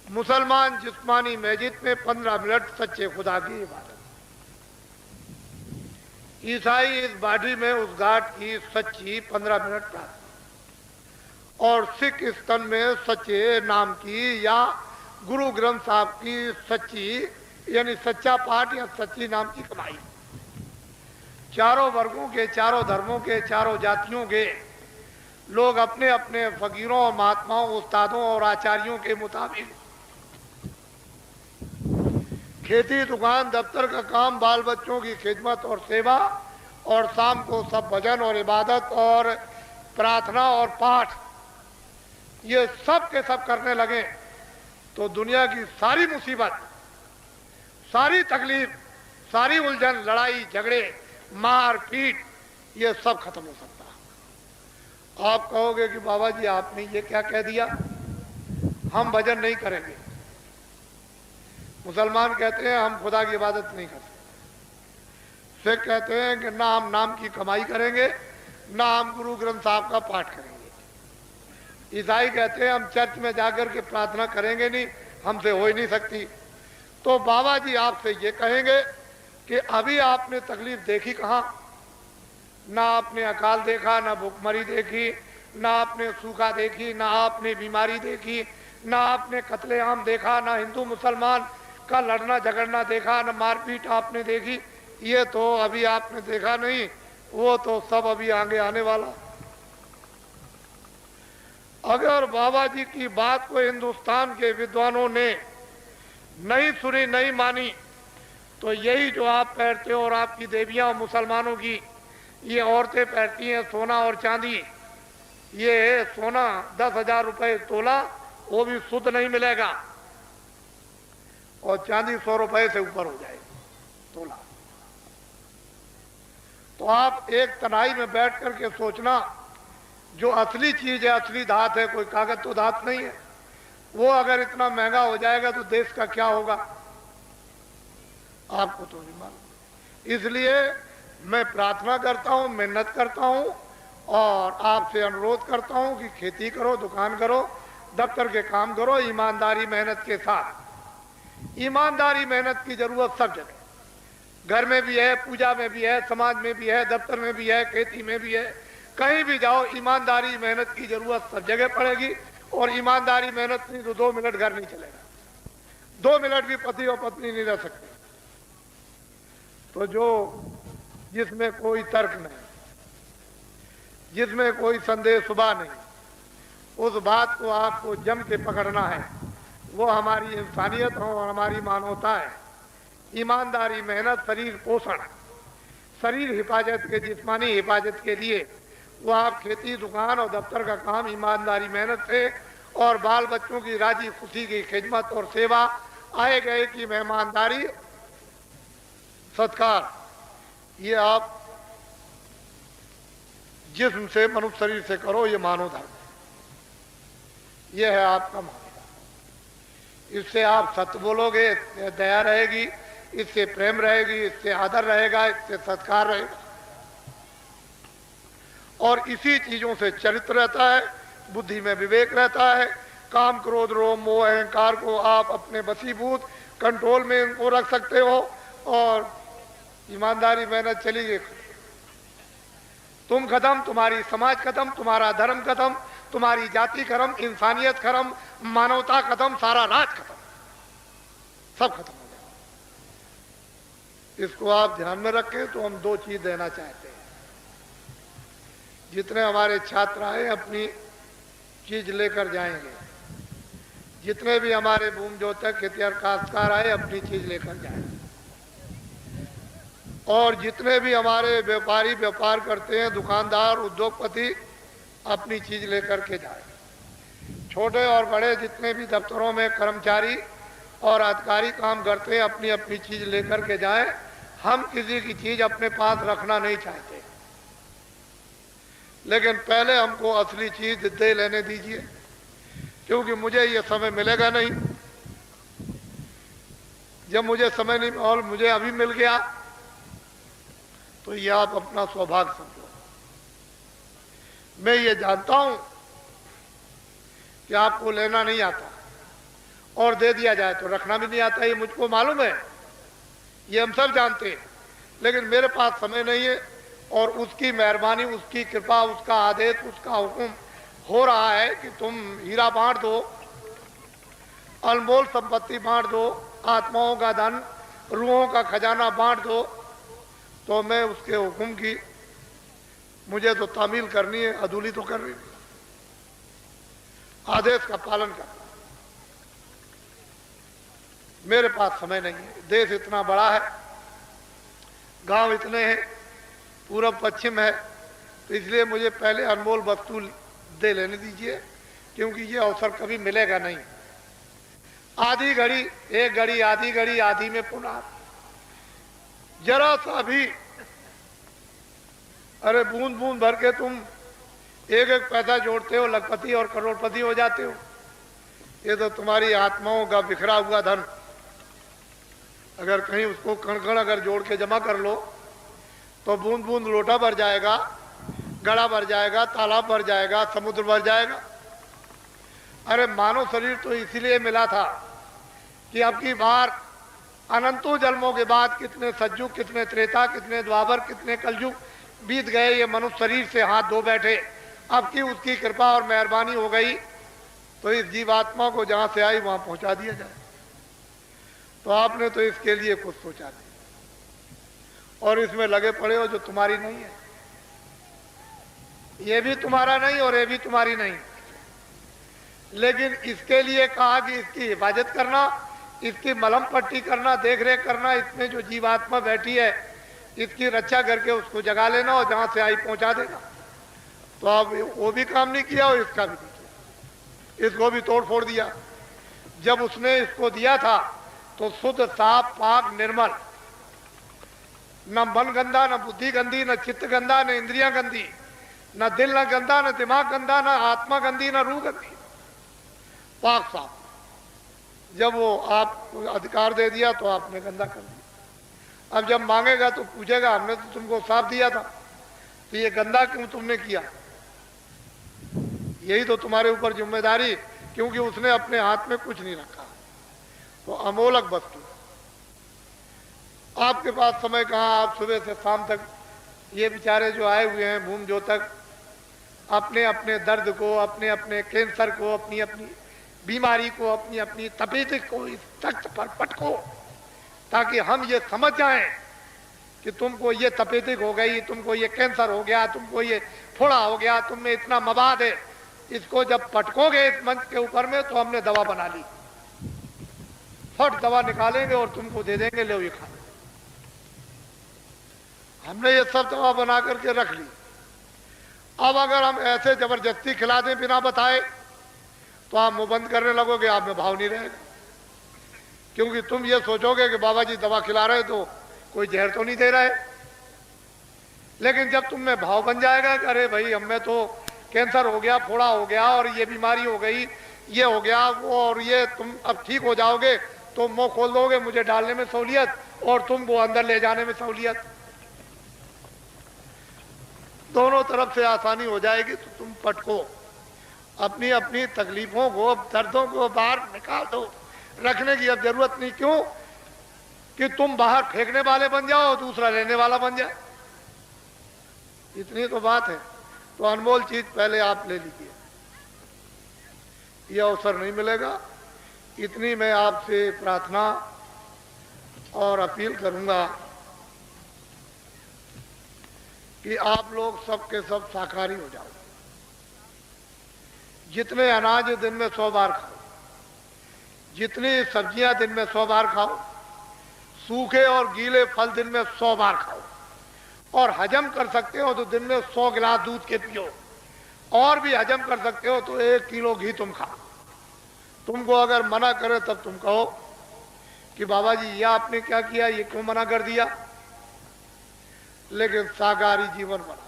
मुसलमान जिस्मानी मस्जिद में 15 मिनट सच्चे खुदा की इबादत, ईसाई इस बाडी में उस घाट की सच्ची 15 मिनट प्रार्थना, और सिख इस तन में सच्चे नाम की या गुरु ग्रंथ साहब की सच्ची यानी सच्चा पाठ या सच्ची नाम की कमाई। चारों वर्गों के, चारों धर्मों के, चारों जातियों के लोग अपने अपने फकीरों और महात्माओं, उस्तादों और आचार्यों के मुताबिक खेती, दुकान, दफ्तर का काम, बाल बच्चों की खिदमत और सेवा, और शाम को सब भजन और इबादत और प्रार्थना और पाठ, ये सब के सब करने लगे तो दुनिया की सारी मुसीबत, सारी तकलीफ, सारी उलझन, लड़ाई झगड़े, मार पीट, ये सब खत्म हो सकता। आप कहोगे कि बाबा जी आपने ये क्या कह दिया, हम भजन नहीं करेंगे। मुसलमान कहते हैं हम खुदा की इबादत नहीं करते। सिख कहते हैं कि ना हम नाम की कमाई करेंगे, ना हम गुरु ग्रंथ साहब का पाठ करेंगे। ईसाई कहते हैं हम चर्च में जाकर के प्रार्थना करेंगे नहीं, हमसे हो ही नहीं सकती। तो बाबा जी आपसे ये कहेंगे कि अभी आपने तकलीफ देखी कहाँ? ना आपने अकाल देखा, ना भूखमरी देखी, ना आपने सूखा देखी, ना आपने बीमारी देखी, ना आपने कत्लेआम देखा, ना हिंदू मुसलमान का लड़ना झगड़ना देखा, ना मारपीट आपने देखी। ये तो अभी आपने देखा नहीं, वो तो सब अभी आगे आने वाला। अगर बाबा जी की बात को हिंदुस्तान के विद्वानों ने नहीं सुनी, नहीं मानी, तो यही जो आप पहनते हो और आपकी देवियां मुसलमानों की ये औरतें पहनती हैं सोना और चांदी, ये सोना 10,000 रुपए तोला, वो भी शुद्ध नहीं मिलेगा, और चांदी 100 रुपए से ऊपर हो जाएगी तोला। तो आप एक तनाई में बैठ करके सोचना, जो असली चीज है, असली धात है, कोई कागज तो धात नहीं है, वो अगर इतना महंगा हो जाएगा तो देश का क्या होगा? आपको तो नहीं मालूम। इसलिए मैं प्रार्थना करता हूं, मेहनत करता हूं, और आपसे अनुरोध करता हूं कि खेती करो, दुकान करो, दफ्तर के काम करो, ईमानदारी मेहनत के साथ। ईमानदारी मेहनत की जरूरत सब जगह, घर में भी है, पूजा में भी है, समाज में भी है, दफ्तर में भी है, खेती में भी है, कहीं भी जाओ ईमानदारी मेहनत की जरूरत सब जगह पड़ेगी। और ईमानदारी मेहनत नहीं तो 2 मिनट घर नहीं चलेगा, 2 मिनट भी पति और पत्नी नहीं रह सकते। तो जो जिसमें कोई तर्क नहीं, जिसमें कोई संदेह सुबह नहीं, उस बात को आपको जम के पकड़ना है। वो हमारी इंसानियत हो और हमारी मानवता है। ईमानदारी मेहनत, शरीर पोषण, शरीर हिफाजत के, जिस्मानी हिफाजत के लिए वो आप खेती, दुकान और दफ्तर का काम ईमानदारी मेहनत से, और बाल बच्चों की राजी खुशी की खिदमत और सेवा, आए गए की मेहमानदारी, सत्कार, ये आप जिस्म से, मनुष्य शरीर से करो। ये मानव धर्म, ये है आपका मानव। इससे आप सत्य बोलोगे, इससे दया रहेगी, इससे प्रेम रहेगी, इससे आदर रहेगा, इससे सत्कार रहेगा, और इसी चीजों से चरित्र रहता है, बुद्धि में विवेक रहता है। काम, क्रोध, रोम, मोह, अहंकार को आप अपने वशीभूत कंट्रोल में इनको रख सकते हो, और ईमानदारी मेहनत चली गई, तुम खत्म, तुम्हारी समाज खत्म, तुम्हारा धर्म खत्म, तुम्हारी जाति खत्म, इंसानियत खत्म, मानवता खत्म, सारा राज खत्म, सब खत्म हो गया। इसको आप ध्यान में रखें। तो हम 2 चीज देना चाहते हैं। जितने हमारे छात्र आए अपनी चीज लेकर जाएंगे, जितने भी हमारे भूमि जोतक, खेतिहर, काश्तकार आए अपनी चीज लेकर जाएंगे, और जितने भी हमारे व्यापारी व्यापार करते हैं, दुकानदार, उद्योगपति, अपनी चीज लेकर के जाए। छोटे और बड़े जितने भी दफ्तरों में कर्मचारी और अधिकारी काम करते हैं, अपनी अपनी चीज लेकर के जाएं। हम किसी की चीज अपने पास रखना नहीं चाहते, लेकिन पहले हमको असली चीज दे लेने दीजिए, क्योंकि मुझे ये समय मिलेगा नहीं। जब मुझे समय नहीं, और मुझे अभी मिल गया, तो ये आप अपना सौभाग्य समझो। मैं ये जानता हूं कि आपको लेना नहीं आता, और दे दिया जाए तो रखना भी नहीं आता, ये मुझको मालूम है, ये हम सब जानते हैं। लेकिन मेरे पास समय नहीं है और उसकी मेहरबानी, उसकी कृपा, उसका आदेश, उसका हुक्म हो रहा है कि तुम हीरा बांट दो, अनमोल संपत्ति बांट दो, आत्माओं का धन, रूहों का खजाना बांट दो। तो मैं उसके हुक्म की मुझे तो तामील करनी है, अधूरी तो करनी नहीं, आदेश का पालन करना। मेरे पास समय नहीं है, देश इतना बड़ा है, गांव इतने हैं, पूरब पश्चिम है, तो इसलिए मुझे पहले अनमोल वस्तु दे लेने दीजिए, क्योंकि ये अवसर कभी मिलेगा नहीं। आधी घड़ी, एक घड़ी, आधी घड़ी, आधी में पुनः जरा सा भी, अरे बूंद बूंद भर के तुम एक एक पैसा जोड़ते हो, लखपति और करोड़पति हो जाते हो। ये तो तुम्हारी आत्माओं का बिखरा हुआ धन, अगर कहीं उसको कण कण अगर जोड़ के जमा कर लो तो बूंद बूंद लोटा भर जाएगा, गड़ा भर जाएगा, तालाब भर जाएगा, समुद्र भर जाएगा। अरे मानव शरीर तो इसीलिए मिला था कि अब की बार अनंतों जन्मों के बाद कितने सज्जुग, कितने त्रेता, कितने द्वापर, कितने कलयुग बीत गए, ये मनुष्य शरीर से हाथ धो बैठे। अब की उसकी कृपा और मेहरबानी हो गई तो इस जीवात्मा को जहां से आई वहां पहुंचा दिया जाए। तो आपने तो इसके लिए कुछ सोचा नहीं और इसमें लगे पड़े हो जो तुम्हारी नहीं है। ये भी तुम्हारा नहीं और ये भी तुम्हारी नहीं, लेकिन इसके लिए कहा कि इसकी हिफाजत करना, इसकी मलहम पट्टी करना, देख रेख करना, इसमें जो जीवात्मा बैठी है इसकी रक्षा करके उसको जगा लेना और जहां से आई पहुंचा देना। तो अब वो भी काम नहीं किया और इसका भी नहीं किया, इसको भी तोड़ फोड़ दिया। जब उसने इसको दिया था तो शुद्ध, साफ, पाक, निर्मल, न मन गंदा, न बुद्धि गंदी, न चित्त गंदा, न इंद्रियां गंदी, न दिल न गंदा, न दिमाग गंदा, न आत्मा गंदी, न रूह गंदी, पाक साफ। जब वो आपको अधिकार दे दिया तो आपने गंदा कर दिया। अब जब मांगेगा तो पूछेगा हमने तो तुमको साफ दिया था, तो ये गंदा क्यों तुमने किया? यही तो तुम्हारे ऊपर जिम्मेदारी, क्योंकि उसने अपने हाथ में कुछ नहीं रखा। तो अमोलक वस्तु, आपके पास समय कहाँ, आप सुबह से शाम तक, ये बेचारे जो आए हुए हैं भूम जो तक, अपने अपने दर्द को, अपने अपने कैंसर को, अपनी अपनी बीमारी को, अपनी अपनी तपेदिक को इस तख्त पर पटको, ताकि हम ये समझ जाएं कि तुमको ये तपेदिक हो गई, तुमको ये कैंसर हो गया, तुमको ये फोड़ा हो गया, तुम में इतना मवाद है। इसको जब पटकोगे इस मंच के ऊपर में तो हमने दवा बना ली, फट दवा निकालेंगे और तुमको दे देंगे, लो ये खा। हमने ये सब दवा बना करके रख ली। अब अगर हम ऐसे जबरदस्ती खिला दें बिना बताए तो आप मुंह बंद करने लगोगे, आप में भाव नहीं रहेगा, क्योंकि तुम ये सोचोगे कि बाबा जी दवा खिला रहे तो कोई जहर तो नहीं दे रहा है। लेकिन जब तुम में भाव बन जाएगा कि अरे भाई हमें तो कैंसर हो गया, फोड़ा हो गया और ये बीमारी हो गई, ये हो गया वो, और ये तुम अब ठीक हो जाओगे तो मुंह खोल दोगे, मुझे डालने में सहूलियत और तुमको अंदर ले जाने में सहूलियत, दोनों तरफ से आसानी हो जाएगी। तो तुम पटको, अपनी अपनी तकलीफों को, दर्दों को बाहर निकाल दो, रखने की अब जरूरत नहीं। क्यों कि तुम बाहर फेंकने वाले बन जाओ और दूसरा लेने वाला बन जाए, इतनी तो बात है। तो अनमोल चीज पहले आप ले लीजिए, यह अवसर नहीं मिलेगा। इतनी मैं आपसे प्रार्थना और अपील करूंगा कि आप लोग सब के सब शाकाहारी हो जाओ। जितने अनाज दिन में 100 बार खाओ, जितनी सब्जियां दिन में 100 बार खाओ, सूखे और गीले फल दिन में 100 बार खाओ, और हजम कर सकते हो तो दिन में 100 गिलास दूध के पियो, और भी हजम कर सकते हो तो 1 किलो घी तुम खाओ। तुमको अगर मना करे तब तुम कहो कि बाबा जी यह आपने क्या किया, ये क्यों मना कर दिया। लेकिन शाकाहारी जीवन बना,